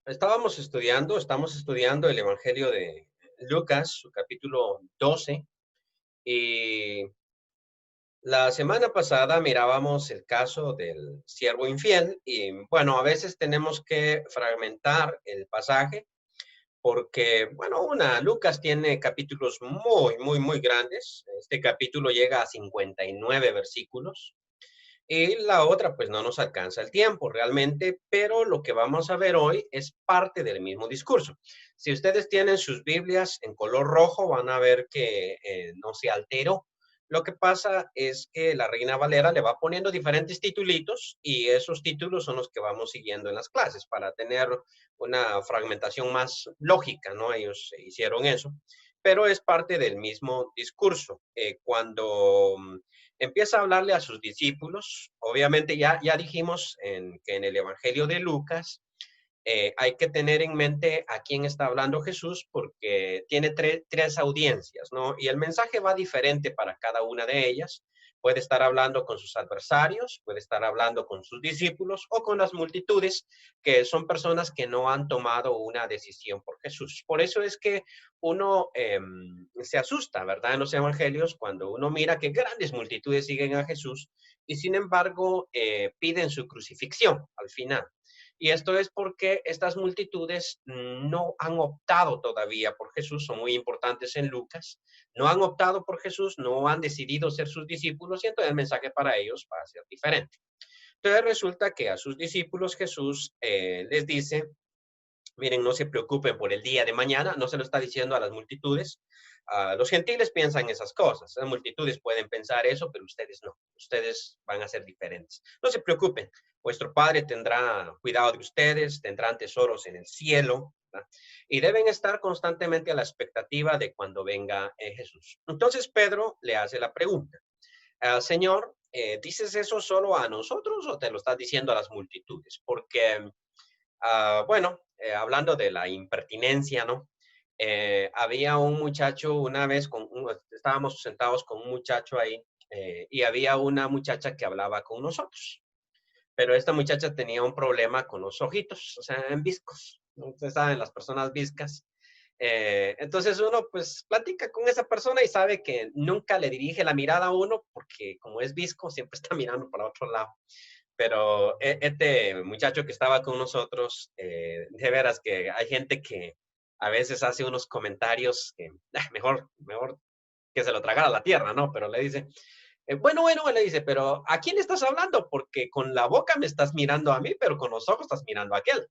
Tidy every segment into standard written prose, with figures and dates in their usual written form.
Estamos estudiando el Evangelio de Lucas, su capítulo 12, y la semana pasada mirábamos el caso del siervo infiel, y bueno, a veces tenemos que fragmentar el pasaje porque, bueno, Lucas tiene capítulos muy grandes. Este capítulo llega a 59 versículos. Y la otra, pues no nos alcanza el tiempo realmente, pero lo que vamos a ver hoy es parte del mismo discurso. Si ustedes tienen sus Biblias en color rojo, van a ver que no se alteró. Lo que pasa es que la Reina Valera le va poniendo diferentes titulitos y esos títulos son los que vamos siguiendo en las clases para tener una fragmentación más lógica, ¿no? Ellos hicieron eso, pero es parte del mismo discurso. Cuando empieza a hablarle a sus discípulos. Obviamente ya dijimos que en el Evangelio de Lucas hay que tener en mente a quién está hablando Jesús porque tiene tres audiencias, ¿no? Y el mensaje va diferente para cada una de ellas. Puede estar hablando con sus adversarios, puede estar hablando con sus discípulos o con las multitudes, que son personas que no han tomado una decisión por Jesús. Por eso es que uno se asusta, ¿verdad? En los evangelios, cuando uno mira que grandes multitudes siguen a Jesús y sin embargo piden su crucifixión al final. Y esto es porque estas multitudes no han optado todavía por Jesús, son muy importantes en Lucas, no han optado por Jesús, no han decidido ser sus discípulos y entonces el mensaje para ellos va a ser diferente. Entonces resulta que a sus discípulos Jesús les dice, miren, no se preocupen por el día de mañana, no se lo está diciendo a las multitudes. Los gentiles piensan esas cosas, las multitudes pueden pensar eso, pero ustedes no, ustedes van a ser diferentes. No se preocupen, vuestro Padre tendrá cuidado de ustedes, tendrán tesoros en el cielo, ¿verdad? Y deben estar constantemente a la expectativa de cuando venga Jesús. Entonces Pedro le hace la pregunta, Señor, ¿dices eso solo a nosotros o te lo estás diciendo a las multitudes? Porque bueno, hablando de la impertinencia, ¿no? Había un muchacho una vez, estábamos sentados con un muchacho ahí y había una muchacha que hablaba con nosotros, pero esta muchacha tenía un problema con los ojitos, o sea, en viscos. ¿No? Ustedes saben, las personas viscas. Entonces uno pues platica con esa persona y sabe que nunca le dirige la mirada a uno porque como es visco siempre está mirando para otro lado. Pero este muchacho que estaba con nosotros, de veras que hay gente que a veces hace unos comentarios que mejor que se lo tragara la tierra, ¿no? Pero le dice, bueno, le dice, pero ¿a quién le estás hablando? Porque con la boca me estás mirando a mí, pero con los ojos estás mirando a aquel.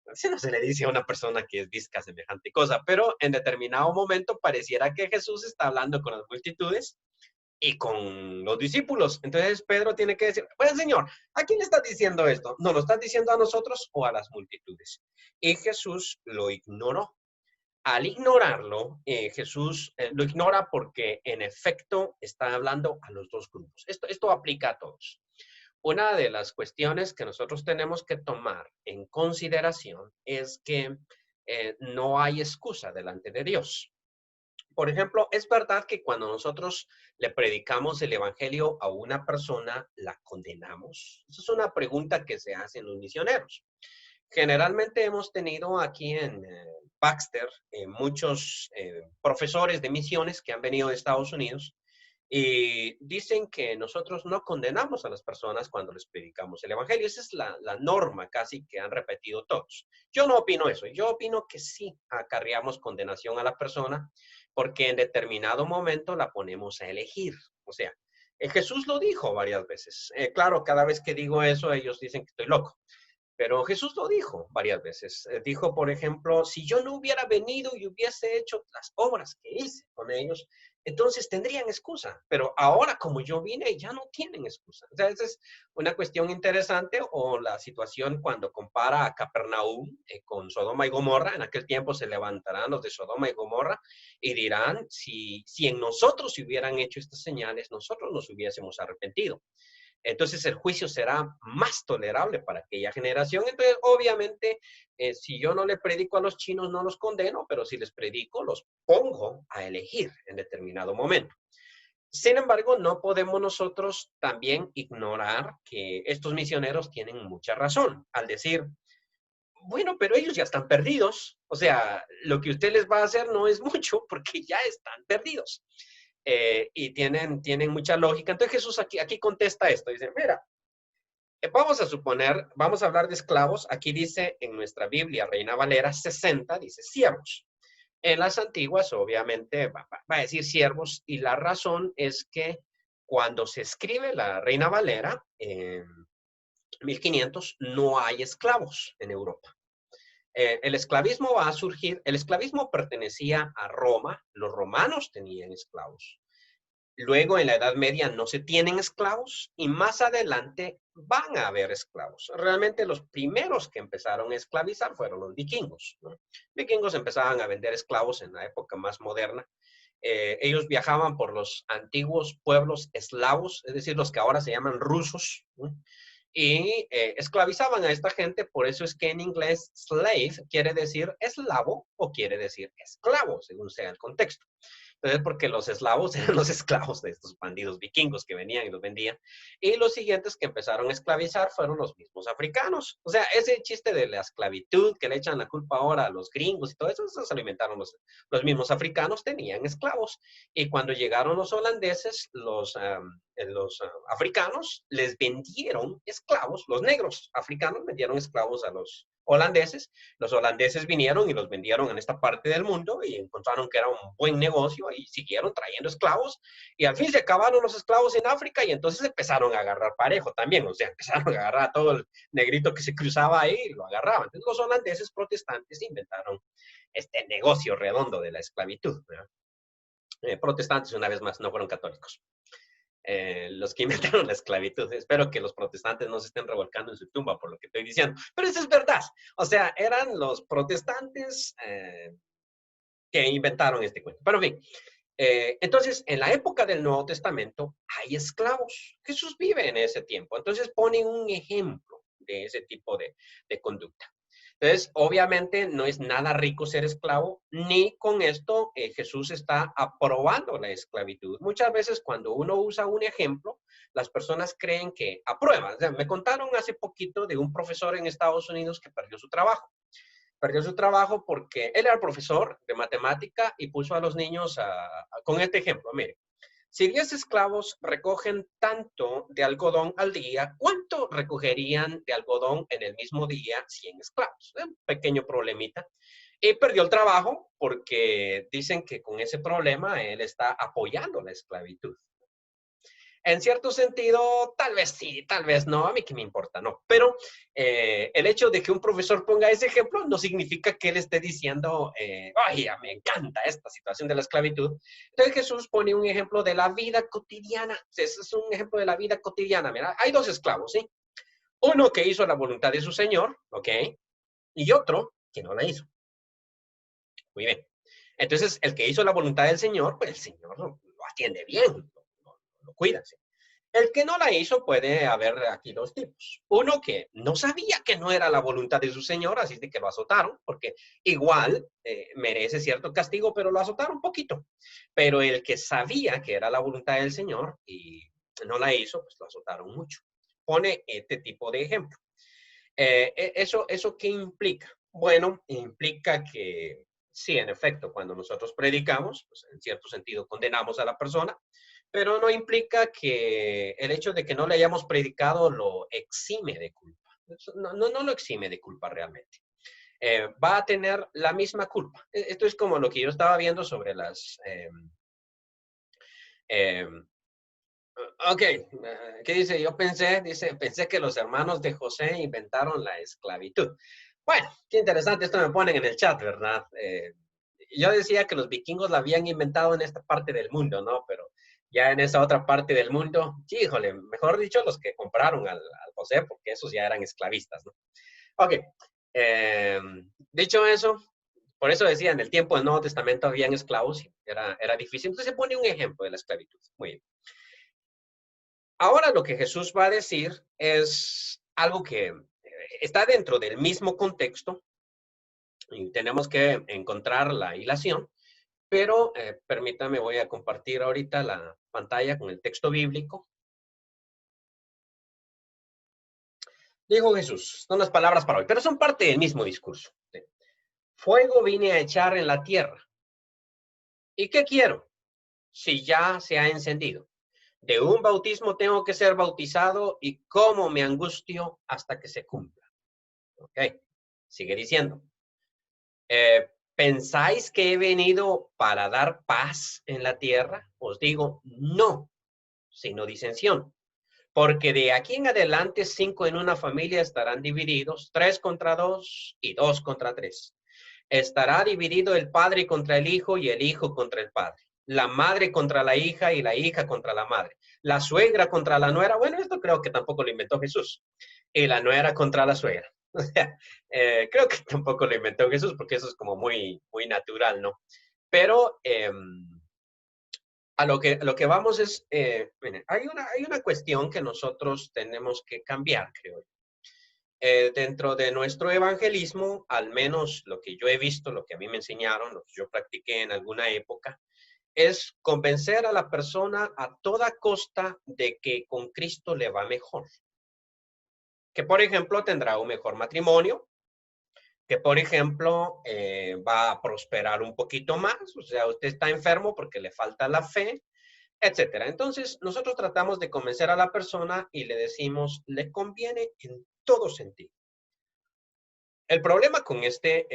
Así no se le dice a una persona que es visca semejante cosa, pero en determinado momento pareciera que Jesús está hablando con las multitudes y con los discípulos. Entonces Pedro tiene que decir, pues Señor, ¿a quién le estás diciendo esto? ¿No lo estás diciendo a nosotros o a las multitudes? Y Jesús lo ignoró. Al ignorarlo, Jesús lo ignora porque en efecto está hablando a los dos grupos. Esto aplica a todos. Una de las cuestiones que nosotros tenemos que tomar en consideración es que no hay excusa delante de Dios. Por ejemplo, es verdad que cuando nosotros le predicamos el evangelio a una persona, ¿la condenamos? Esa es una pregunta que se hacen los misioneros. Generalmente hemos tenido aquí en Baxter muchos profesores de misiones que han venido de Estados Unidos y dicen que nosotros no condenamos a las personas cuando les predicamos el evangelio. Esa es la norma casi que han repetido todos. Yo no opino eso. Yo opino que sí acarreamos condenación a la persona porque en determinado momento la ponemos a elegir. O sea, Jesús lo dijo varias veces. Claro, cada vez que digo eso, ellos dicen que estoy loco. Pero Jesús lo dijo varias veces. Dijo, por ejemplo, si yo no hubiera venido y hubiese hecho las obras que hice con ellos, entonces tendrían excusa. Pero ahora como yo vine, ya no tienen excusa. O sea, esa es una cuestión interesante o la situación cuando compara a Capernaum con Sodoma y Gomorra. En aquel tiempo se levantarán los de Sodoma y Gomorra y dirán, si en nosotros se hubieran hecho estas señales, nosotros nos hubiésemos arrepentido. Entonces el juicio será más tolerable para aquella generación. Entonces, obviamente, si yo no le predico a los chinos, no los condeno, pero si les predico, los pongo a elegir en determinado momento. Sin embargo, no podemos nosotros también ignorar que estos misioneros tienen mucha razón al decir, Bueno, pero ellos ya están perdidos. O sea, lo que usted les va a hacer no es mucho porque ya están perdidos. Y tienen mucha lógica. Entonces Jesús aquí contesta esto. Dice, mira, vamos a suponer, vamos a hablar de esclavos. Aquí dice en nuestra Biblia, Reina Valera 60, dice siervos. En las antiguas, obviamente, va a decir siervos. Y la razón es que cuando se escribe la Reina Valera, en 1500, no hay esclavos en Europa. El esclavismo va a surgir, el esclavismo pertenecía a Roma, los romanos tenían esclavos. Luego en la Edad Media no se tienen esclavos y más adelante van a haber esclavos. Realmente los primeros que empezaron a esclavizar fueron los vikingos, ¿no? Vikingos empezaban a vender esclavos en la época más moderna. Ellos viajaban por los antiguos pueblos eslavos, es decir, los que ahora se llaman rusos, ¿no? Y esclavizaban a esta gente, por eso es que en inglés slave quiere decir eslavo o quiere decir esclavo, según sea el contexto. Entonces, porque los eslavos eran los esclavos de estos bandidos vikingos que venían y los vendían. Y los siguientes que empezaron a esclavizar fueron los mismos africanos. O sea, ese chiste de la esclavitud que le echan la culpa ahora a los gringos y todo eso, se alimentaron los mismos africanos, tenían esclavos. Y cuando llegaron los holandeses, los africanos les vendieron esclavos, los negros africanos vendieron esclavos a los holandeses vinieron y los vendieron en esta parte del mundo y encontraron que era un buen negocio y siguieron trayendo esclavos y al fin se acabaron los esclavos en África y entonces empezaron a agarrar parejo también, o sea, empezaron a agarrar a todo el negrito que se cruzaba ahí y lo agarraban. Entonces los holandeses protestantes inventaron este negocio redondo de la esclavitud, ¿verdad? Protestantes, una vez más, no fueron católicos. Los que inventaron la esclavitud. Espero que los protestantes no se estén revolcando en su tumba por lo que estoy diciendo. Pero eso es verdad. O sea, eran los protestantes que inventaron este cuento. Pero en fin, entonces, en la época del Nuevo Testamento hay esclavos. Jesús vive en ese tiempo. Entonces pone un ejemplo de ese tipo de conducta. Entonces, obviamente no es nada rico ser esclavo, ni con esto Jesús está aprobando la esclavitud. Muchas veces cuando uno usa un ejemplo, las personas creen que aprueban. O sea, me contaron hace poquito de un profesor en Estados Unidos que perdió su trabajo. Perdió su trabajo porque él era profesor de matemática y puso a los niños con este ejemplo. Mire, si 10 esclavos recogen tanto de algodón al día, ¿cuánto recogerían de algodón en el mismo día 100 esclavos? Un pequeño problemita. Y perdió el trabajo porque dicen que con ese problema él está apoyando la esclavitud. En cierto sentido, tal vez sí, tal vez no, a mí qué me importa, no. Pero el hecho de que un profesor ponga ese ejemplo no significa que él esté diciendo, ay, me encanta esta situación de la esclavitud. Entonces Jesús pone un ejemplo de la vida cotidiana. Ese es un ejemplo de la vida cotidiana. Mira, hay dos esclavos, ¿sí? Uno que hizo la voluntad de su Señor, ¿ok? Y otro que no la hizo. Muy bien. Entonces, el que hizo la voluntad del Señor, pues el Señor lo atiende bien, lo cuida, ¿sí? El que no la hizo puede haber aquí dos tipos. Uno que no sabía que no era la voluntad de su señor, así de que lo azotaron, porque igual merece cierto castigo, pero lo azotaron un poquito. Pero el que sabía que era la voluntad del Señor y no la hizo, pues lo azotaron mucho. Pone este tipo de ejemplo. ¿Eso qué implica? Bueno, implica que sí, en efecto, cuando nosotros predicamos, pues en cierto sentido condenamos a la persona, pero no implica que el hecho de que no le hayamos predicado lo exime de culpa. No lo exime de culpa realmente. Va a tener la misma culpa. Esto es como lo que yo estaba viendo sobre las... eh, ok, ¿qué dice? Pensé que los hermanos de José inventaron la esclavitud. Bueno, qué interesante, esto me ponen en el chat, ¿verdad? Yo decía que los vikingos la habían inventado en esta parte del mundo, ¿no? Pero ya en esa otra parte del mundo, sí, híjole, mejor dicho, los que compraron al José, porque esos ya eran esclavistas, ¿no? Ok, eh, dicho eso, por eso decía, en el tiempo del Nuevo Testamento habían esclavos y era difícil. Entonces se pone un ejemplo de la esclavitud. Muy bien. Ahora lo que Jesús va a decir es algo que está dentro del mismo contexto y tenemos que encontrar la hilación, pero permítame, voy a compartir ahorita la pantalla con el texto bíblico. Dijo Jesús, son las palabras para hoy, pero son parte del mismo discurso. ¿Sí? Fuego vine a echar en la tierra. ¿Y qué quiero? Si ya se ha encendido. De un bautismo tengo que ser bautizado y cómo me angustio hasta que se cumpla. Ok, sigue diciendo. ¿Pensáis que he venido para dar paz en la tierra? Os digo, no, sino disensión. Porque de aquí en adelante 5 en una familia estarán divididos, 3 contra 2 y 2 contra 3. Estará dividido el padre contra el hijo y el hijo contra el padre. La madre contra la hija y la hija contra la madre. La suegra contra la nuera. Bueno, esto creo que tampoco lo inventó Jesús. Y la nuera contra la suegra. O sea, creo que tampoco lo inventó Jesús porque eso es como muy, muy natural, ¿no? Pero a lo que vamos es, miren, hay una cuestión que nosotros tenemos que cambiar, creo yo. Dentro de nuestro evangelismo, al menos lo que yo he visto, lo que a mí me enseñaron, lo que yo practiqué en alguna época, es convencer a la persona a toda costa de que con Cristo le va mejor. Que, por ejemplo, tendrá un mejor matrimonio, que, por ejemplo, va a prosperar un poquito más. O sea, usted está enfermo porque le falta la fe, etcétera. Entonces, nosotros tratamos de convencer a la persona y le decimos, le conviene en todo sentido. El problema con este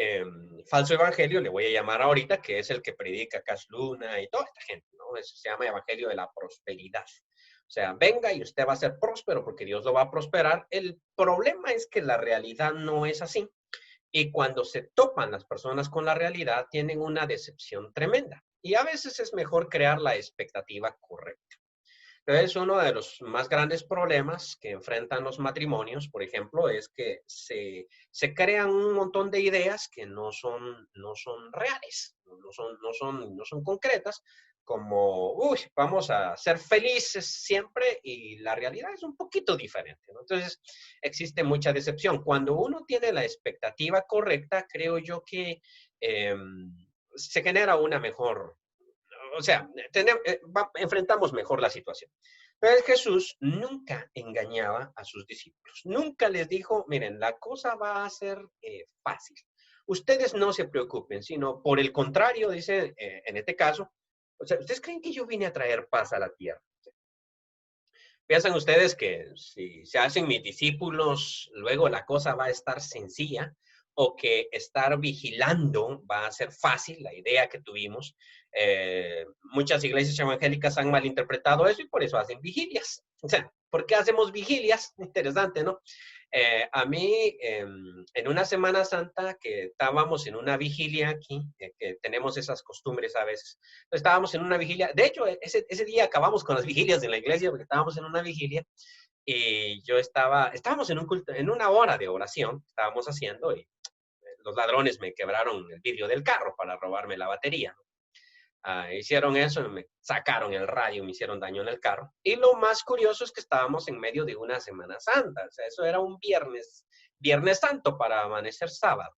falso evangelio, le voy a llamar ahorita, que es el que predica Cash Luna y toda esta gente, ¿no? Eso se llama evangelio de la prosperidad. O sea, venga y usted va a ser próspero porque Dios lo va a prosperar. El problema es que la realidad no es así. Y cuando se topan las personas con la realidad, tienen una decepción tremenda. Y a veces es mejor crear la expectativa correcta. Entonces, uno de los más grandes problemas que enfrentan los matrimonios, por ejemplo, es que se crean un montón de ideas que no son reales, no son concretas, como, uy, vamos a ser felices siempre y la realidad es un poquito diferente, ¿no? Entonces, existe mucha decepción. Cuando uno tiene la expectativa correcta, creo yo que eh, se genera una mejor, o sea, enfrentamos mejor la situación. Pero Jesús nunca engañaba a sus discípulos. Nunca les dijo, miren, la cosa va a ser fácil. Ustedes no se preocupen, sino por el contrario, dice en este caso, o sea, ¿ustedes creen que yo vine a traer paz a la tierra? ¿Piensan ustedes que si se hacen mis discípulos, luego la cosa va a estar sencilla o que estar vigilando va a ser fácil? La idea que tuvimos. Muchas iglesias evangélicas han malinterpretado eso y por eso hacen vigilias. O sea, ¿por qué hacemos vigilias? Interesante, ¿no? A mí, en una Semana Santa que estábamos en una vigilia aquí, que tenemos esas costumbres a veces, estábamos en una vigilia, de hecho, ese día acabamos con las vigilias en la iglesia porque estábamos en una vigilia y estábamos en un culto, en una hora de oración, estábamos haciendo y los ladrones me quebraron el vidrio del carro para robarme la batería. Hicieron eso, me sacaron el radio, me hicieron daño en el carro. Y lo más curioso es que estábamos en medio de una Semana Santa, o sea, eso era un viernes santo para amanecer sábado.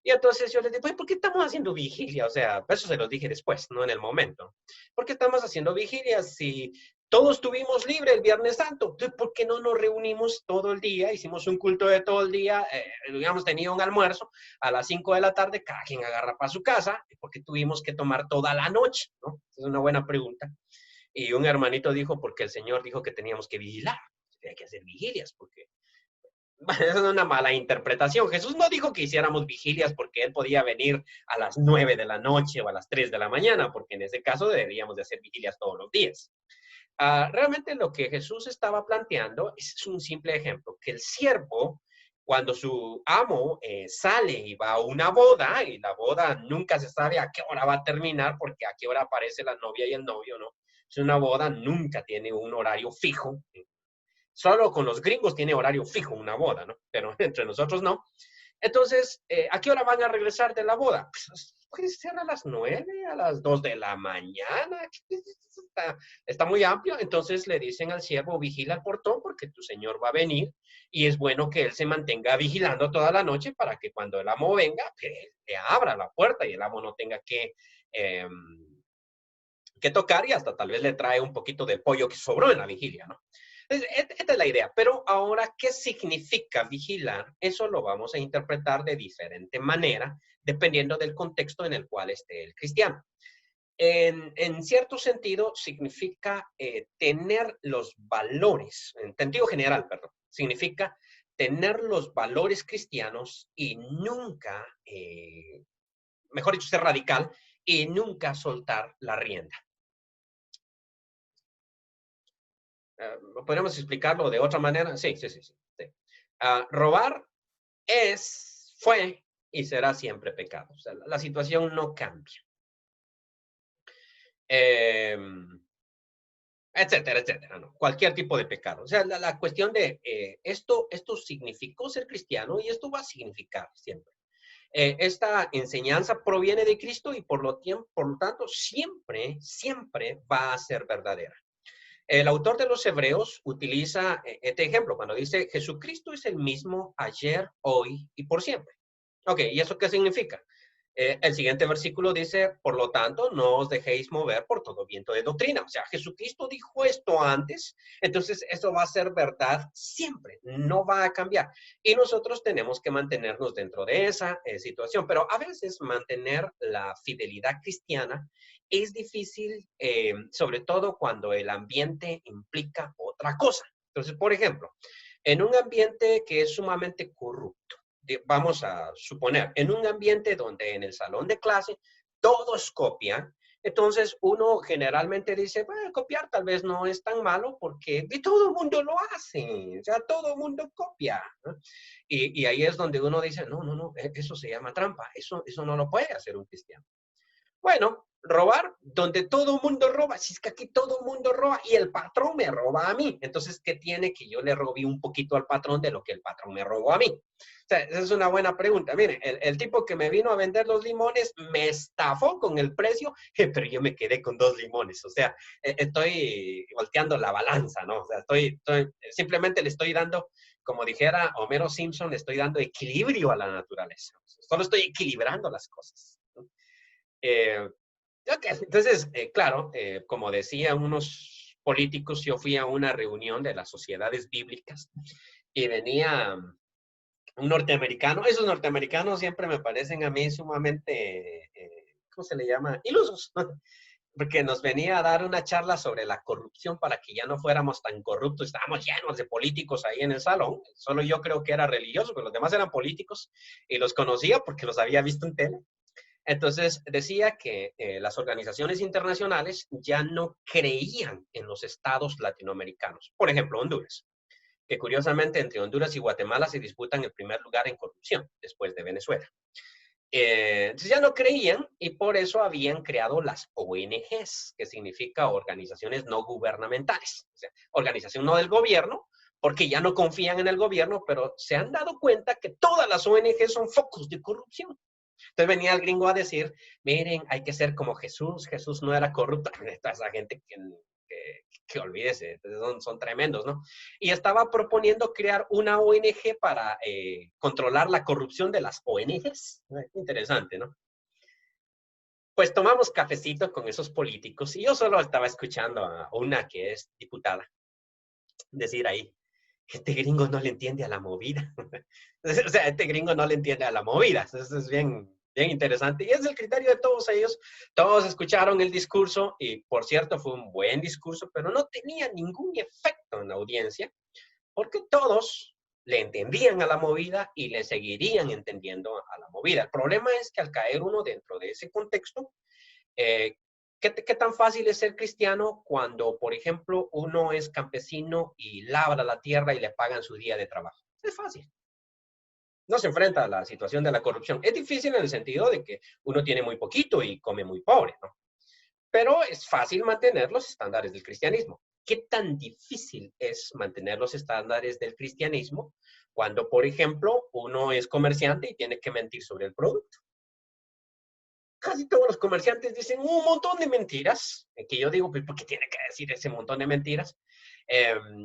Y entonces yo les digo, ¿por qué estamos haciendo vigilia? O sea, eso se los dije después, no en el momento. ¿Por qué estamos haciendo vigilia si todos tuvimos libre el Viernes Santo? Entonces, ¿por qué no nos reunimos todo el día? Hicimos un culto de todo el día, habíamos tenido un almuerzo a las 5 de la tarde, cada quien agarra para su casa. ¿Por qué tuvimos que tomar toda la noche? ¿No? Es una buena pregunta. Y un hermanito dijo, porque el Señor dijo que teníamos que vigilar, que hay que hacer vigilias, porque esa es una mala interpretación. Jesús no dijo que hiciéramos vigilias porque Él podía venir a las 9 de la noche o a las 3 de la mañana, porque en ese caso deberíamos de hacer vigilias todos los días. Realmente lo que Jesús estaba planteando es un simple ejemplo, que el siervo, cuando su amo sale y va a una boda, y la boda nunca se sabe a qué hora va a terminar, porque a qué hora aparece la novia y el novio, ¿no? Es una boda, nunca tiene un horario fijo. Solo con los gringos tiene horario fijo una boda, ¿no? Pero entre nosotros no. Entonces, ¿a qué hora van a regresar de la boda? Pues puede ser a las 9, a las 2 de la mañana. Está muy amplio. Entonces le dicen al siervo, vigila el portón porque tu señor va a venir y es bueno que él se mantenga vigilando toda la noche para que cuando el amo venga, que le abra la puerta y el amo no tenga que tocar y hasta tal vez le trae un poquito del pollo que sobró en la vigilia, ¿no? Esta es la idea. Pero ahora, ¿qué significa vigilar? Eso lo vamos a interpretar de diferente manera, dependiendo del contexto en el cual esté el cristiano. En cierto sentido, significa tener los valores, en sentido general, perdón, significa tener los valores cristianos y nunca, mejor dicho, ser radical y nunca soltar la rienda. ¿Podemos explicarlo de otra manera? Sí, sí, sí, sí. Sí. Robar fue y será siempre pecado. O sea, la situación no cambia. Eh, etcétera, etcétera, ¿no? Cualquier tipo de pecado. O sea, la cuestión de esto significó ser cristiano y esto va a significar siempre. Esta enseñanza proviene de Cristo y por lo tanto siempre, siempre va a ser verdadera. El autor de los Hebreos utiliza este ejemplo cuando dice Jesucristo es el mismo ayer, hoy y por siempre. Ok, ¿y eso qué significa? El siguiente versículo dice, por lo tanto, no os dejéis mover por todo viento de doctrina. O sea, Jesucristo dijo esto antes, entonces eso va a ser verdad siempre, no va a cambiar. Y nosotros tenemos que mantenernos dentro de esa situación, pero a veces mantener la fidelidad cristiana es difícil, sobre todo cuando el ambiente implica otra cosa. Entonces, por ejemplo, en un ambiente que es sumamente corrupto, vamos a suponer, en un ambiente donde en el salón de clase todos copian, entonces uno generalmente dice, bueno, copiar tal vez no es tan malo porque todo el mundo lo hace, o sea, todo el mundo copia, ¿no? Y ahí es donde uno dice, no, no, no, eso se llama trampa, eso no lo puede hacer un cristiano. Bueno, robar donde todo el mundo roba. Si es que aquí todo el mundo roba y el patrón me roba a mí. Entonces, ¿qué tiene que yo le robé un poquito al patrón de lo que el patrón me robó a mí? O sea, esa es una buena pregunta. Miren, el tipo que me vino a vender los limones me estafó con el precio, pero yo me quedé con 2 limones. O sea, estoy volteando la balanza, ¿no? O sea, simplemente le estoy dando, como dijera Homero Simpson, le estoy dando equilibrio a la naturaleza. Solo estoy equilibrando las cosas, ¿no? Eh, okay. Entonces, claro, como decían unos políticos, yo fui a una reunión de las sociedades bíblicas y venía un norteamericano. Esos norteamericanos siempre me parecen a mí sumamente, ¿cómo se le llama? Ilusos, porque nos venía a dar una charla sobre la corrupción para que ya no fuéramos tan corruptos. Estábamos llenos de políticos ahí en el salón. Solo yo creo que era religioso, pero los demás eran políticos y los conocía porque los había visto en tele. Entonces decía que las organizaciones internacionales ya no creían en los estados latinoamericanos. Por ejemplo, Honduras, que curiosamente entre Honduras y Guatemala se disputan el primer lugar en corrupción, después de Venezuela. Entonces ya no creían y por eso habían creado las ONGs, que significa organizaciones no gubernamentales. O sea, organización no del gobierno, porque ya no confían en el gobierno, pero se han dado cuenta que todas las ONGs son focos de corrupción. Entonces venía el gringo a decir, miren, hay que ser como Jesús. Jesús no era corrupto. Toda esa gente que olvídese, son tremendos, ¿no? Y estaba proponiendo crear una ONG para controlar la corrupción de las ONGs. Interesante, ¿no? Pues tomamos cafecito con esos políticos y yo solo estaba escuchando a una que es diputada decir ahí, este gringo no le entiende a la movida. O sea, este gringo no le entiende a la movida. Eso es bien, bien interesante. Y es el criterio de todos ellos. Todos escucharon el discurso y, por cierto, fue un buen discurso, pero no tenía ningún efecto en la audiencia porque todos le entendían a la movida y le seguirían entendiendo a la movida. El problema es que al caer uno dentro de ese contexto, eh, ¿qué tan fácil es ser cristiano cuando, por ejemplo, uno es campesino y labra la tierra y le pagan su día de trabajo? Es fácil. No se enfrenta a la situación de la corrupción. Es difícil en el sentido de que uno tiene muy poquito y come muy pobre, ¿no? Pero es fácil mantener los estándares del cristianismo. ¿Qué tan difícil es mantener los estándares del cristianismo cuando, por ejemplo, uno es comerciante y tiene que mentir sobre el producto? Casi todos los comerciantes dicen un montón de mentiras, que yo digo, pues, ¿por qué tiene que decir ese montón de mentiras?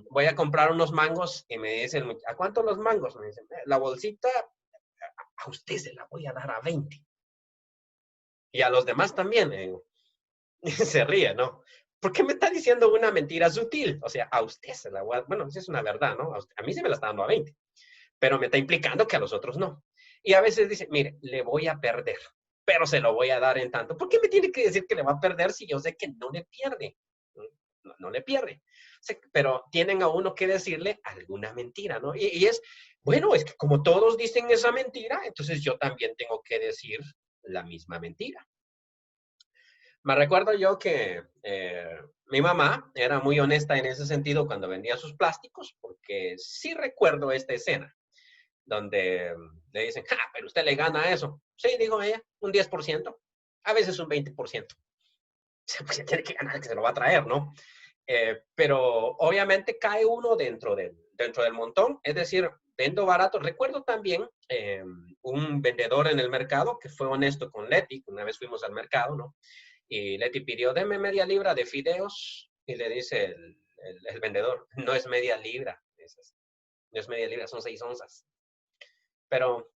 Voy a comprar unos mangos y me dicen, ¿a cuánto los mangos? Me dicen, la bolsita, a usted se la voy a dar a 20. Y a los demás también. Se ríe, ¿no? ¿Por qué me está diciendo una mentira sutil? O sea, a usted se la voy a... Bueno, esa es una verdad, ¿no? A mí se me la está dando a 20, pero me está implicando que a los otros no. Y a veces dice, mire, le voy a perder, pero se lo voy a dar en tanto. ¿Por qué me tiene que decir que le va a perder si yo sé que no le pierde? No, no le pierde. Pero tienen a uno que decirle alguna mentira, ¿no? Y es, bueno, es que como todos dicen esa mentira, entonces yo también tengo que decir la misma mentira. Me recuerdo yo que mi mamá era muy honesta en ese sentido cuando vendía sus plásticos, porque sí recuerdo esta escena donde le dicen, ah, pero usted le gana eso. Sí, dijo ella, un 10%, a veces un 20%. Pues se tiene que ganar que se lo va a traer, ¿no? Pero obviamente cae uno dentro del montón, es decir, vendo barato. Recuerdo también un vendedor en el mercado que fue honesto con Leti, una vez fuimos al mercado, ¿no? Y Leti pidió, deme media libra de fideos, y le dice el vendedor, no es media libra, no es media libra, son 6 onzas. Pero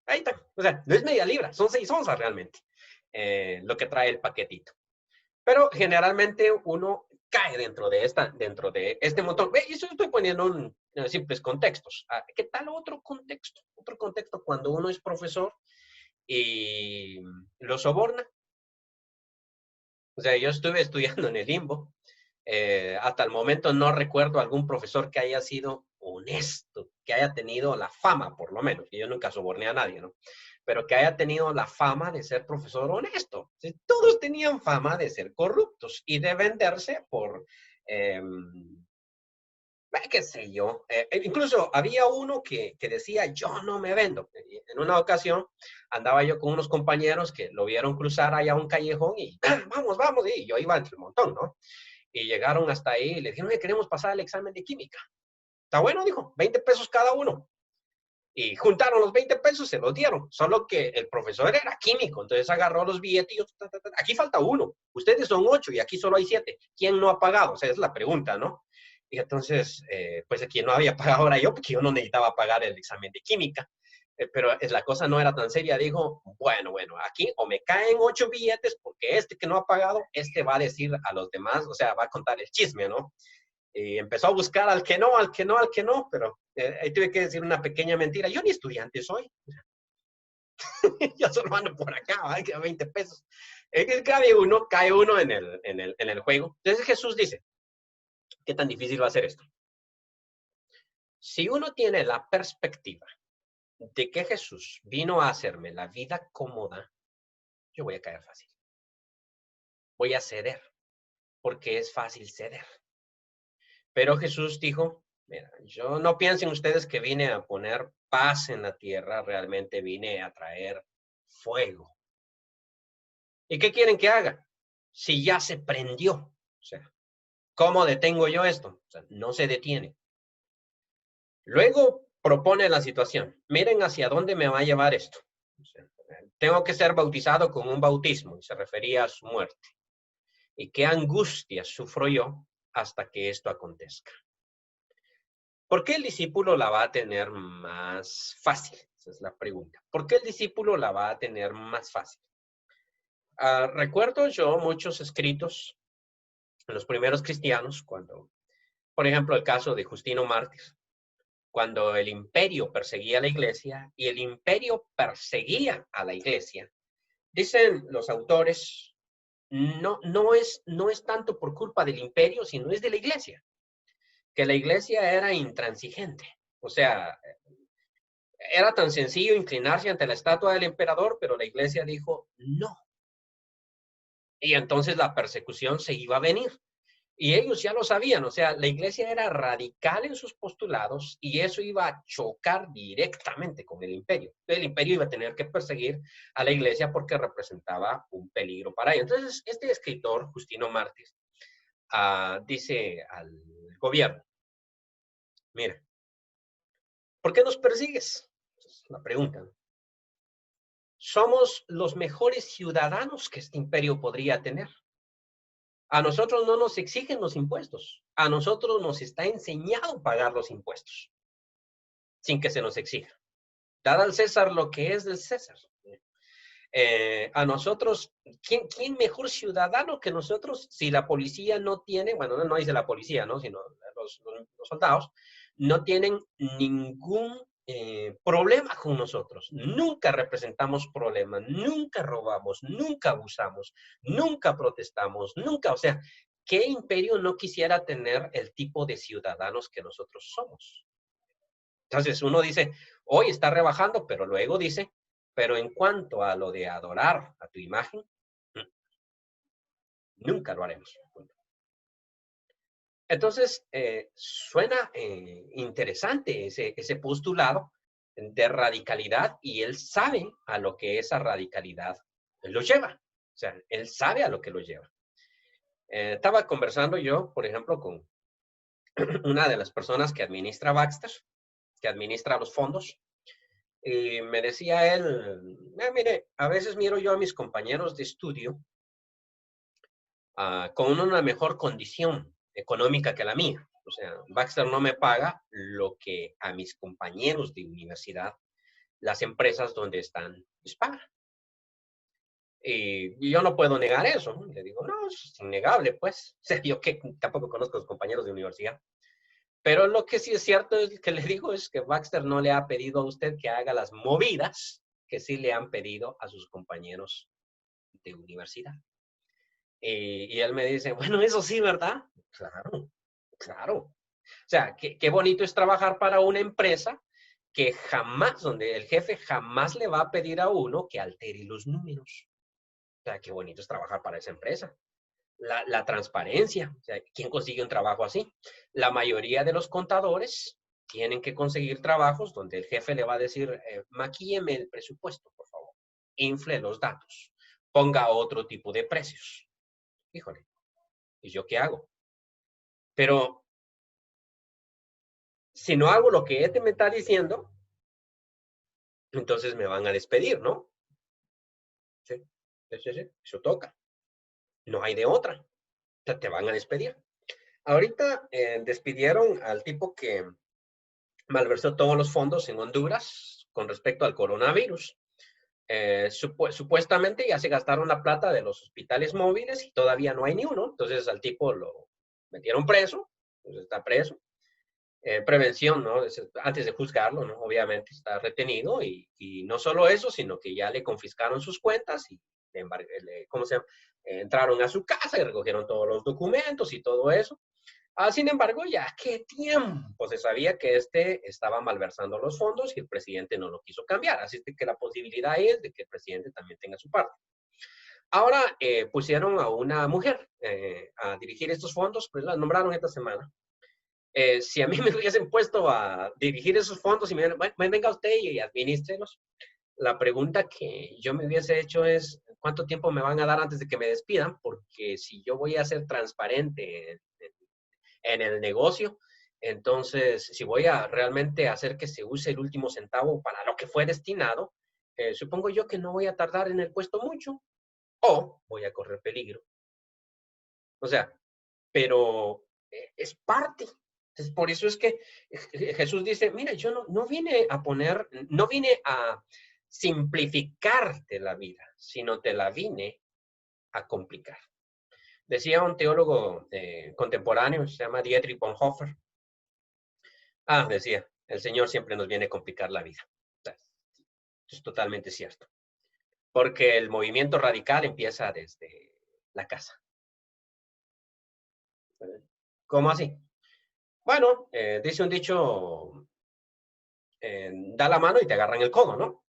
ahí está, o sea, no es media libra, son 6 onzas realmente, lo que trae el paquetito. Pero generalmente uno cae dentro de este montón. Y eso estoy poniendo en simples contextos. ¿Qué tal otro contexto? Otro contexto cuando uno es profesor y lo soborna. O sea, yo estuve estudiando en el limbo. Hasta el momento no recuerdo algún profesor que haya sido honesto, que haya tenido la fama, por lo menos, que yo nunca soborné a nadie, ¿no? Pero que haya tenido la fama de ser profesor honesto. Todos tenían fama de ser corruptos y de venderse por, eh, qué sé yo. Incluso había uno que decía, yo no me vendo. En una ocasión andaba yo con unos compañeros que lo vieron cruzar allá un callejón y, vamos, vamos, y yo iba entre el montón, ¿no? Y llegaron hasta ahí y le dijeron, oye, queremos pasar el examen de química. Está bueno, dijo, 20 pesos cada uno. Y juntaron los 20 pesos, se los dieron. Solo que el profesor era químico, entonces agarró los billetes y yo, aquí falta uno. Ustedes son 8 y aquí solo hay 7. ¿Quién no ha pagado? O sea, es la pregunta, ¿no? Y entonces, pues aquí no había pagado era yo, porque yo no necesitaba pagar el examen de química. Pero la cosa no era tan seria. Dijo, bueno, aquí o me caen 8 billetes porque este que no ha pagado, este va a decir a los demás, o sea, va a contar el chisme, ¿no? Y empezó a buscar al que no, al que no, al que no, pero ahí tuve que decir una pequeña mentira. Yo ni estudiante soy. Yo solo ando por acá, ¿vale? Que 20 pesos. Cae uno en el juego. Entonces Jesús dice, ¿qué tan difícil va a ser esto? Si uno tiene la perspectiva de que Jesús vino a hacerme la vida cómoda, yo voy a caer fácil. Voy a ceder, porque es fácil ceder. Pero Jesús dijo, mira, yo no piensen ustedes que vine a poner paz en la tierra, realmente vine a traer fuego. ¿Y qué quieren que haga? Si ya se prendió, o sea, ¿cómo detengo yo esto? O sea, no se detiene. Luego propone la situación. Miren hacia dónde me va a llevar esto. O sea, tengo que ser bautizado con un bautismo, y se refería a su muerte. Y qué angustia sufro yo hasta que esto acontezca. ¿Por qué el discípulo la va a tener más fácil? Esa es la pregunta. ¿Por qué el discípulo la va a tener más fácil? Recuerdo yo muchos escritos en los primeros cristianos, cuando, por ejemplo, el caso de Justino Mártir, cuando el imperio perseguía a la iglesia y el imperio perseguía a la iglesia, dicen los autores, no es tanto por culpa del imperio, sino es de la iglesia, que la iglesia era intransigente. O sea, era tan sencillo inclinarse ante la estatua del emperador, pero la iglesia dijo no. Y entonces la persecución se iba a venir. Y ellos ya lo sabían, o sea, la iglesia era radical en sus postulados y eso iba a chocar directamente con el imperio. El imperio iba a tener que perseguir a la iglesia porque representaba un peligro para ellos. Entonces, este escritor, Justino Mártir, dice al gobierno, mira, ¿por qué nos persigues? Es la pregunta, ¿no? Somos los mejores ciudadanos que este imperio podría tener. A nosotros no nos exigen los impuestos. A nosotros nos está enseñado pagar los impuestos sin que se nos exija. Dar al César lo que es del César. A nosotros, ¿quién mejor ciudadano que nosotros si la policía no tiene, bueno, no dice la policía, ¿no? Sino los soldados, no tienen ningún problema con nosotros. Nunca representamos problemas, nunca robamos, nunca abusamos, nunca protestamos, nunca, o sea, ¿qué imperio no quisiera tener el tipo de ciudadanos que nosotros somos? Entonces uno dice, hoy está rebajando, pero luego dice, pero en cuanto a lo de adorar a tu imagen, nunca lo haremos. Entonces, suena interesante ese postulado de radicalidad y él sabe a lo que esa radicalidad lo lleva. O sea, él sabe a lo que lo lleva. Estaba conversando yo, por ejemplo, con una de las personas que administra Baxter, que administra los fondos, y me decía él, mire, a veces miro yo a mis compañeros de estudio con una mejor condición económica que la mía. O sea, Baxter no me paga lo que a mis compañeros de universidad, las empresas donde están, les pagan. Y yo no puedo negar eso, ¿no? Le digo, no, es innegable, pues. O sea, yo que tampoco conozco a los compañeros de universidad. Pero lo que sí es cierto es que le digo es que Baxter no le ha pedido a usted que haga las movidas que sí le han pedido a sus compañeros de universidad. Y él me dice, bueno, eso sí, ¿verdad? Claro, claro. O sea, qué bonito es trabajar para una empresa que jamás, donde el jefe jamás le va a pedir a uno que altere los números. O sea, qué bonito es trabajar para esa empresa. La transparencia. O sea, ¿quién consigue un trabajo así? La mayoría de los contadores tienen que conseguir trabajos donde el jefe le va a decir, maquílleme el presupuesto, por favor. Infle los datos. Ponga otro tipo de precios. Híjole, ¿y yo qué hago? Pero si no hago lo que este me está diciendo, entonces me van a despedir, ¿no? Sí, sí, sí, sí, eso toca. No hay de otra. Te van a despedir. Ahorita despidieron al tipo que malversó todos los fondos en Honduras con respecto al coronavirus. Supuestamente ya se gastaron la plata de los hospitales móviles y todavía no hay ni uno. Entonces al tipo lo metieron preso, pues está preso. Prevención, ¿no? Antes de juzgarlo, ¿no? Obviamente está retenido y no solo eso, sino que ya le confiscaron sus cuentas y ¿cómo se llama? Entraron a su casa y recogieron todos los documentos y todo eso. Sin embargo, ya qué tiempo se sabía que este estaba malversando los fondos y el presidente no lo quiso cambiar. Así que la posibilidad es de que el presidente también tenga su parte. Ahora pusieron a una mujer a dirigir estos fondos, pues la nombraron esta semana. Si a mí me hubiesen puesto a dirigir esos fondos y me dijeran, bueno, venga usted y administrelos, la pregunta que yo me hubiese hecho es, ¿cuánto tiempo me van a dar antes de que me despidan? Porque si yo voy a ser transparente en el negocio, entonces si voy a realmente hacer que se use el último centavo para lo que fue destinado, supongo yo que no voy a tardar en el puesto mucho o voy a correr peligro. O sea, pero es parte. Entonces, por eso es que Jesús dice, mira, yo no vine a poner, no vine a simplificarte la vida, sino te la vine a complicar. Decía un teólogo contemporáneo, se llama Dietrich Bonhoeffer. Decía, el Señor siempre nos viene a complicar la vida. Es totalmente cierto. Porque el movimiento radical empieza desde la casa. ¿Cómo así? Bueno, dice un dicho, da la mano y te agarran el codo, ¿no?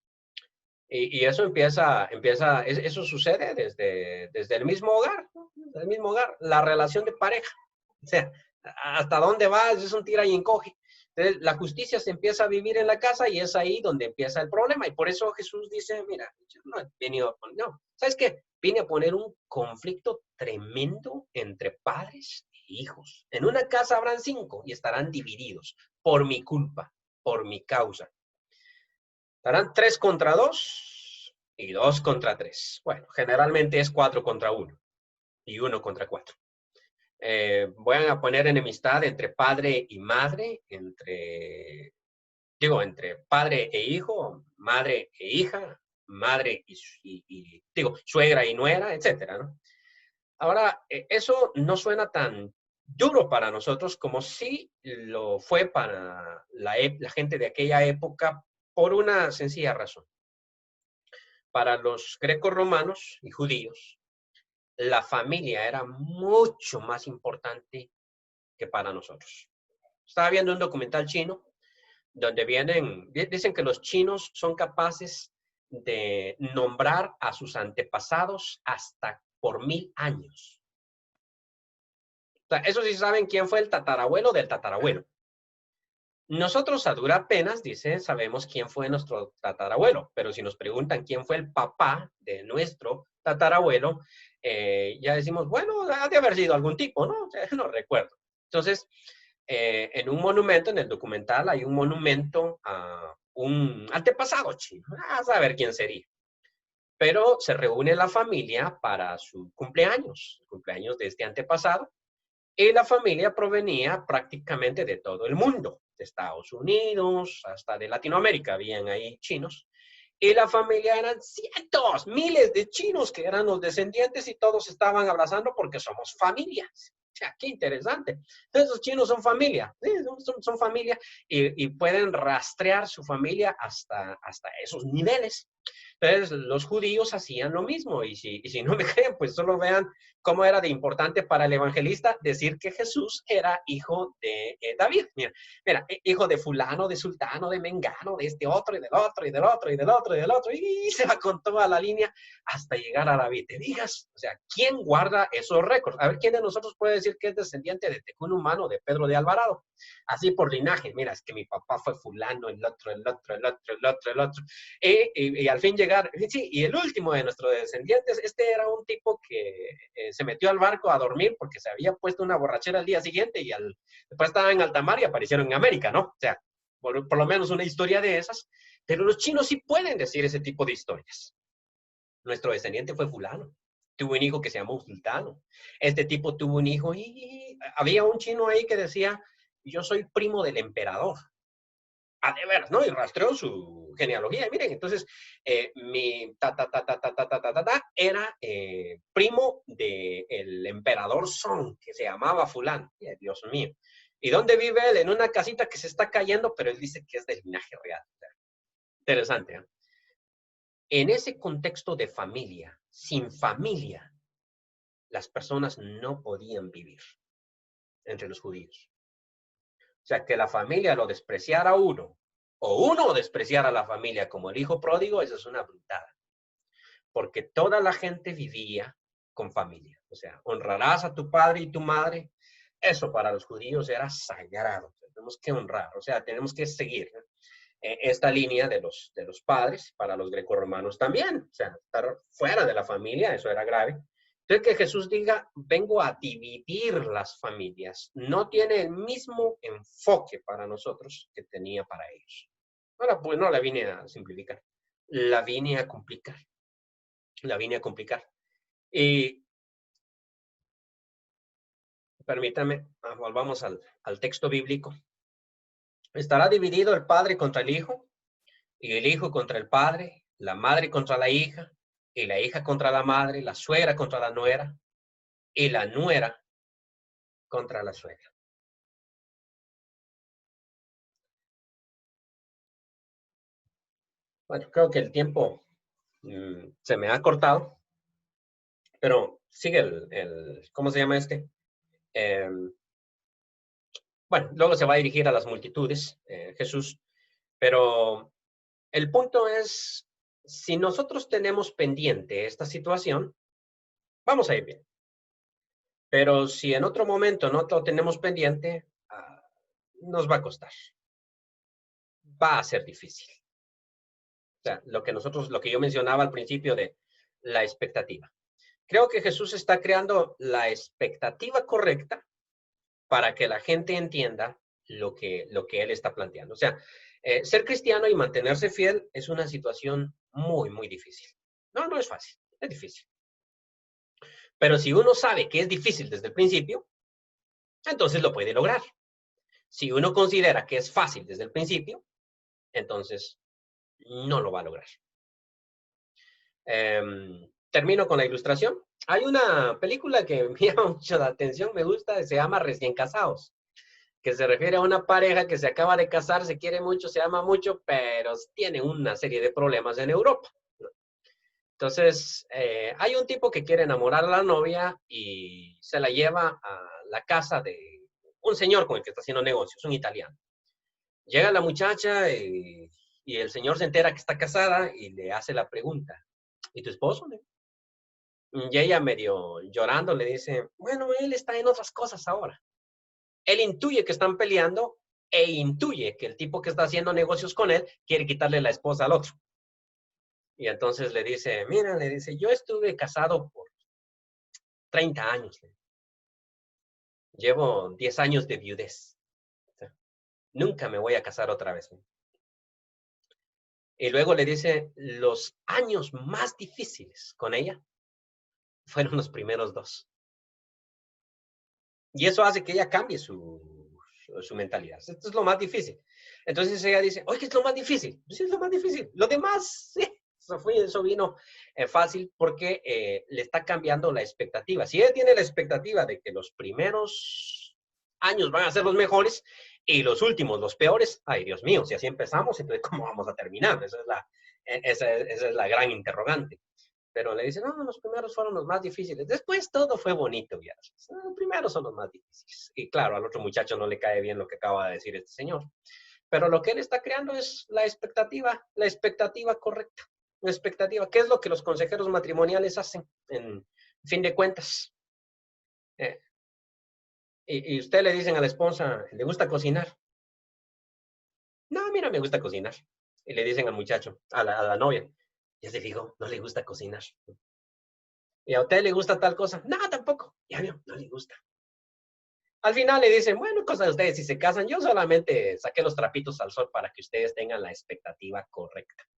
Y eso eso sucede desde el mismo hogar, ¿no? Desde el mismo hogar, la relación de pareja. O sea, hasta dónde vas es un tira y encoge. Entonces, la justicia se empieza a vivir en la casa y es ahí donde empieza el problema. Y por eso Jesús dice, mira, yo no he venido a poner, no, ¿sabes qué? Vine a poner un conflicto tremendo entre padres e hijos. En una casa habrán 5 y estarán divididos por mi culpa, por mi causa. Estarán 3 contra 2 y 2 contra 3. Bueno, generalmente es 4 contra 1 y 1 contra 4. Voy a poner enemistad entre padre y madre, entre padre e hijo, madre e hija, madre digo, suegra y nuera, etcétera, ¿no? Ahora, eso no suena tan duro para nosotros como sí lo fue para la gente de aquella época por una sencilla razón. Para los grecorromanos y judíos, la familia era mucho más importante que para nosotros. Estaba viendo un documental chino donde dicen que los chinos son capaces de nombrar a sus antepasados hasta por 1000 años. O sea, eso sí saben quién fue el tatarabuelo del tatarabuelo. Nosotros a duras penas, dice, sabemos quién fue nuestro tatarabuelo, pero si nos preguntan quién fue el papá de nuestro tatarabuelo, ya decimos, bueno, ha de haber sido algún tipo, ¿no? O sea, no recuerdo. Entonces, en un monumento, en el documental, hay un monumento a un antepasado chino, a saber quién sería. Pero se reúne la familia para su cumpleaños, el cumpleaños de este antepasado, y la familia provenía prácticamente de todo el mundo, de Estados Unidos hasta de Latinoamérica, habían ahí chinos. Y la familia eran cientos, miles de chinos que eran los descendientes y todos estaban abrazando porque somos familias. O sea, qué interesante. Entonces, los chinos son familia, ¿sí? Son familia y pueden rastrear su familia hasta esos niveles. Entonces, los judíos hacían lo mismo y si no me creen, pues solo vean cómo era de importante para el evangelista decir que Jesús era hijo de David. Mira, hijo de fulano, de sultano, de mengano, de este otro y del otro y del otro y del otro y del otro y se va con toda la línea hasta llegar a David. Te digas, o sea, ¿quién guarda esos récords? A ver, ¿quién de nosotros puede decir que es descendiente de Tecún Humano, de Pedro de Alvarado? Así por linaje, mira, es que mi papá fue fulano, el otro, el otro, el otro, el otro, el otro. Y al fin llegar, sí, y el último de nuestros descendientes, este era un tipo que se metió al barco a dormir porque se había puesto una borrachera al día siguiente y después estaba en alta mar y aparecieron en América, ¿no? O sea, por lo menos una historia de esas, pero los chinos sí pueden decir ese tipo de historias. Nuestro descendiente fue fulano, tuvo un hijo que se llamó sultano, este tipo tuvo un hijo y había un chino ahí que decía, yo soy primo del emperador. De veras, ¿no? Y rastreó su genealogía. Y miren, entonces, mi era primo del emperador Song, que se llamaba fulano. Dios mío. ¿Y dónde vive él? En una casita que se está cayendo, pero él dice que es del linaje real. Interesante, ¿eh? En ese contexto de familia, sin familia, las personas no podían vivir entre los judíos. O sea, que la familia lo despreciara a uno, o uno despreciara a la familia como el hijo pródigo, eso es una brutada. Porque toda la gente vivía con familia. O sea, honrarás a tu padre y tu madre. Eso para los judíos era sagrado. Tenemos que honrar, o sea, tenemos que seguir esta línea de los padres para los grecorromanos también. O sea, estar fuera de la familia, eso era grave. Entonces, que Jesús diga, vengo a dividir las familias, no tiene el mismo enfoque para nosotros que tenía para ellos. Ahora, pues no la vine a simplificar, la vine a complicar, la vine a complicar. Y permítame, volvamos al texto bíblico. ¿Estará dividido el padre contra el hijo? Y el hijo contra el padre, la madre contra la hija, y la hija contra la madre, la suegra contra la nuera, y la nuera contra la suegra. Bueno, creo que el tiempo se me ha cortado, pero sigue ¿cómo se llama este? Eh, bueno, luego se va a dirigir a las multitudes, Jesús, pero el punto es, si nosotros tenemos pendiente esta situación, vamos a ir bien. Pero si en otro momento no lo tenemos pendiente, nos va a costar. Va a ser difícil. O sea, lo que yo mencionaba al principio de la expectativa. Creo que Jesús está creando la expectativa correcta para que la gente entienda lo que él está planteando. O sea, ser cristiano y mantenerse fiel es una situación muy, muy difícil. No, no es fácil, es difícil. Pero si uno sabe que es difícil desde el principio, entonces lo puede lograr. Si uno considera que es fácil desde el principio, entonces no lo va a lograr. Termino con la ilustración. Hay una película que me llama mucho la atención, me gusta, se llama Recién Casados, que se refiere a una pareja que se acaba de casar, se quiere mucho, se ama mucho, pero tiene una serie de problemas en Europa. Entonces, hay un tipo que quiere enamorar a la novia y se la lleva a la casa de un señor con el que está haciendo negocios, un italiano. Llega la muchacha y el señor se entera que está casada y le hace la pregunta, ¿y tu esposo? Y ella medio llorando le dice, bueno, él está en otras cosas ahora. Él intuye que están peleando e intuye que el tipo que está haciendo negocios con él quiere quitarle la esposa al otro. Y entonces le dice, mira, le dice, yo estuve casado por 30 años. Llevo 10 años de viudez. O sea, nunca me voy a casar otra vez. Y luego le dice, los años más difíciles con ella fueron los primeros dos. Y eso hace que ella cambie su mentalidad. Esto es lo más difícil. Entonces ella dice, oye, ¿qué es lo más difícil? Pues sí, es lo más difícil. Lo demás, sí. Eso vino fácil porque le está cambiando la expectativa. Si ella tiene la expectativa de que los primeros años van a ser los mejores y los últimos los peores, ay, Dios mío, si así empezamos, entonces ¿cómo vamos a terminar? Esa es la gran interrogante. Pero le dicen, no, los primeros fueron los más difíciles. Después todo fue bonito, ya. Los primeros son los más difíciles. Y claro, al otro muchacho no le cae bien lo que acaba de decir este señor. Pero lo que él está creando es la expectativa correcta. La expectativa. ¿Qué es lo que los consejeros matrimoniales hacen? En fin de cuentas. Y usted le dicen a la esposa, ¿le gusta cocinar? No, mira, me gusta cocinar. Y le dicen al muchacho, a la novia, ya se digo, no le gusta cocinar. ¿Y a usted le gusta tal cosa? No, tampoco. Ya vio, no le gusta. Al final le dicen, bueno, cosa de ustedes, si se casan, yo solamente saqué los trapitos al sol para que ustedes tengan la expectativa correcta.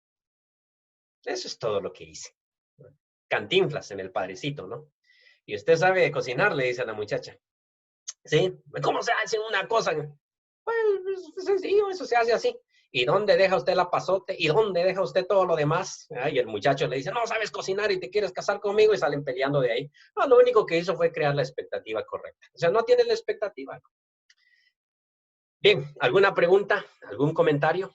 Eso es todo lo que hice. Cantinflas en el padrecito, ¿no? Y usted sabe cocinar, le dice a la muchacha. ¿Sí? ¿Cómo se hace una cosa? Pues es sencillo, eso se hace así. ¿Y dónde deja usted la pasote? ¿Y dónde deja usted todo lo demás? Y el muchacho le dice, no sabes cocinar y te quieres casar conmigo y salen peleando de ahí. No, lo único que hizo fue crear la expectativa correcta. O sea, no tiene la expectativa. Bien, ¿alguna pregunta? ¿Algún comentario?